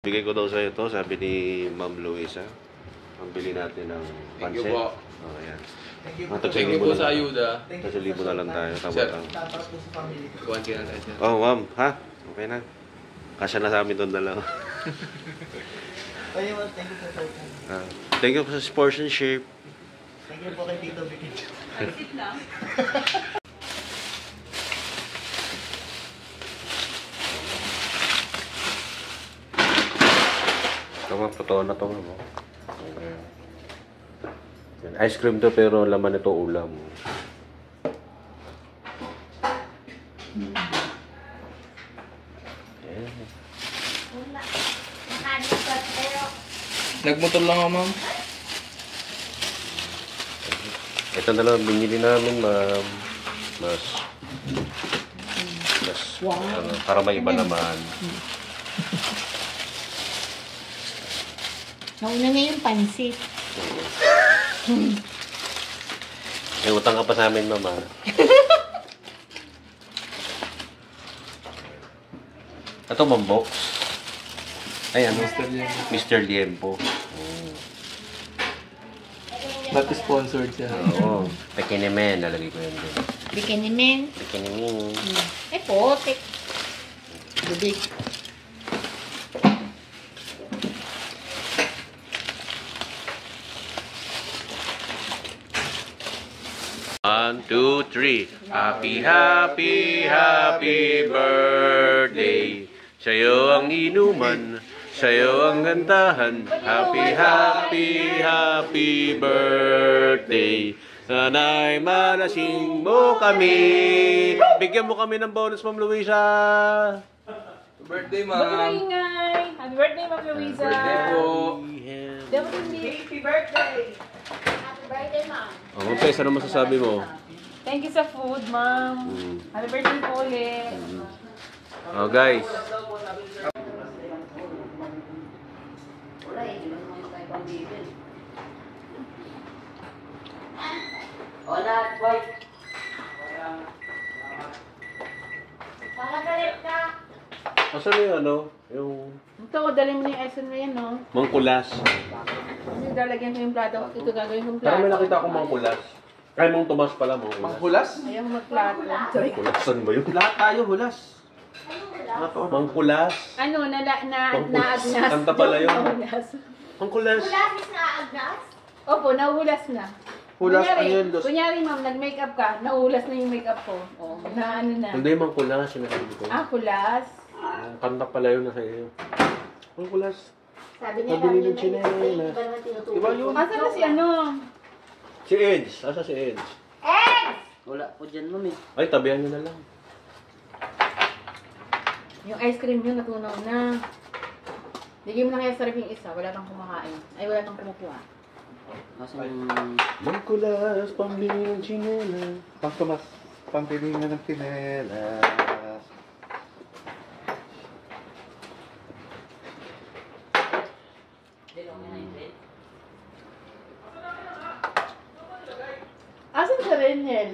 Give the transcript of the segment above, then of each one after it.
Bigay ko daw sa'yo ito, sabi ni Ma'am Luisa. Pambili natin ng pansit. Thank you po. Oh, ayan. Thank you po sa ayuda. Kasi libo na lang tayo. Sir. Tapos po sa family ko. Kuhan ka na tayo, sir. Oh, Ma'am, ha? Okay na. Kasya na sa amin itong dalawa. Kaya thank you po sir. Thank you sa sportsmanship. Thank you po kay Tito Vicky. Pansit lang. Ito mga totoo na ito. Okay. Ice cream to pero laman ito ulam. Ayan. Wala. Nakalipat pero Nagmotor lang ako, ma'am. Ito na lang binili namin, ma'am. Mas para may iba naman. nauna na yung pansit. May utang ka pa sa amin, mama. Ito, ma'am, box. Ay, ano? Mr. Liempo. Ba't sponsored siya? Oo. Pekinemen, nalagay ko yun din. Bikini men. Pekinemen. Eh, potek. Bibig. One, two, three. Happy, happy, happy birthday. Sa'yo ang inuman, sa'yo ang gandahan. Happy, happy, happy birthday. Sana'y malasing mo kami. Bigyan mo kami ng bonus, Ma'am Luisa. Birthday, Happy ma'am. ingay! Happy birthday, Ma'am Luisa! Birthday po. Dapat hindi. Happy birthday! Happy birthday, ma'am. Oh, Mapes, ano masasabi mo? Thank you sa food, Ma'am. Happy birthday po ulit. Oh, guys. Wala eh. Di ba naman tayo pang-bibig? Wala, boy. Para galit ka. Asan yung ano? Yung Ito ko, dali mo na yung essence na yan, no? mangkulas. Kasi lalagyan ko yung plato. Ito gagawin kong Parang may plato. nakita akong mangkulas. Kaya mong Tomas pala, mangkulas. Manghulas? Ayaw mo magplato. Sorry. Mangkulasan ba yun? Lahat tayo hulas. Mangkulas. Ano, Panghulas. naagnas. Kanta pala yun. Nahulas. Mangkulas. Labis na agnas. Opo, nahulas na. Hulas, Kunyari, ano yun, Los? Kunyari, ma'am, nag-makeup ka, nahulas na yung makeup ko. Oh, na ano na. Hindi, mangkulas. Sinasabi ko. Ah, kulas. Kanta pala yun nasa iyo. Mangkulas. Sabi niya, Pabili ng na tsinelas. iba naman tinutukoy. Diba yun? Asa na si ano? Si Edge. Asa si Edge? Wala po dyan mami. Ay, tabihan nyo na lang. Yung ice cream yun, natunaw na. Bigyan mo na kaya sarap yung isa, wala kang kumakain. Ay, wala kang kumukuha. Mangkulas, pambili ng tsinelas. Pang Tomas, pambili nga ng pinelas. Asan si Renel?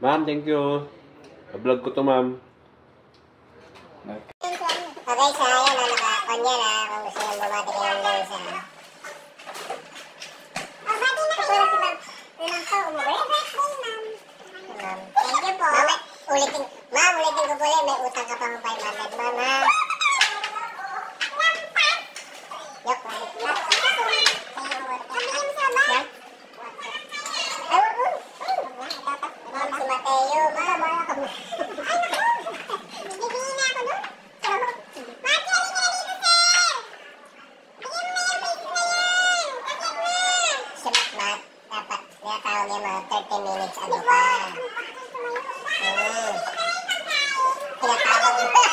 Ma'am, thank you. Na-vlog ko to, ma'am. Okay, sa ayan na naka-on yan ha, kung gusto nyo bumati kayo ng Luisa. Oh, bati na kayo. Unang to, umuwi. Birthday, ma'am. Thank you po. Ma'am, ulitin ko po ulit. May utang ka pang 500, ma'am ha. Yok, Ma'am, si Mateo. Ma'am, bibigyan na ako doon. Mati, halika na dito, sir! Bigyan mo na yung face na yan! Akit na! Sulat, Mat. Dapat, tinatawag niya mga 30 minutes ano pa. Tinatawag mo.